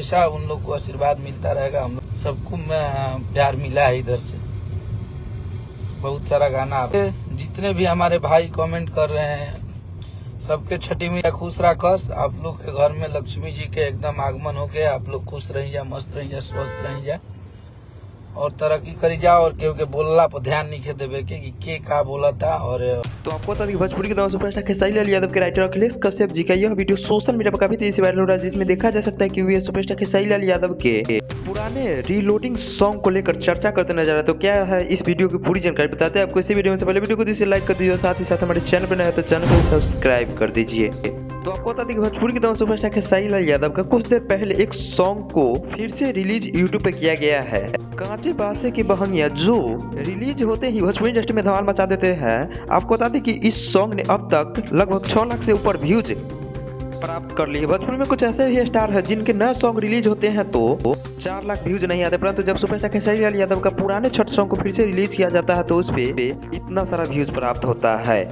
हमेशा उन लोग को आशीर्वाद मिलता रहेगा। हम लोग सबको प्यार मिला है इधर से। बहुत सारा गाना जितने भी हमारे भाई कमेंट कर रहे हैं सबके छठी मैया खुश रखस। आप लोग के घर में लक्ष्मी जी के एकदम आगमन हो गया। आप लोग खुश रही जा, मस्त रही जा, स्वस्थ रही जा और तरक्की करी जाओ। और केहू के बोलला पर ध्यान नहीं देवे के का बोला था। और तो आपको बता दें भोजपुरी के दौरान सुपरस्टार खेसारी लाल यादव के राइटर अखिलेश कश्यप जी का यह वीडियो सोशल मीडिया पर काफी तेजी से वायरल हो रहा है, जिसमें देखा जा सकता है कि वे सुपरस्टार खेसारी लाल यादव के पुराने रीलोडिंग सॉन्ग को लेकर चर्चा करते नजर आ रहे हैं। तो क्या है इस वीडियो की पूरी जानकारी बताते हैं आपको इसी वीडियो में। से पहले वीडियो को दिल लाइक कर दीजिए और साथ ही साथ हमारे चैनल पर नया है तो चैनल को सब्सक्राइब कर दीजिए। तो आपको बता दें कि भोजपुरी के दौरान सुपरस्टार खेसारी लाल यादव का कुछ देर पहले एक सॉन्ग को फिर से रिलीज यूट्यूब पे किया गया है। कांचे बासे की बहनिया जो रिलीज होते ही भोजपुरी इंडस्ट्री में धमाल मचा देते हैं। आपको बता दें कि इस सॉन्ग ने अब तक लगभग 6 लाख से ऊपर व्यूज प्राप्त कर लिए। भोजपुरी में कुछ ऐसे भी स्टार है जिनके नए सॉन्ग रिलीज होते हैं तो 4 लाख व्यूज नहीं आते, परंतु जब सुपरस्टार खेसारी लाल यादव का पुराने छठ सॉन्ग को फिर से रिलीज किया जाता है तो उस पे इतना सारा व्यूज प्राप्त होता है।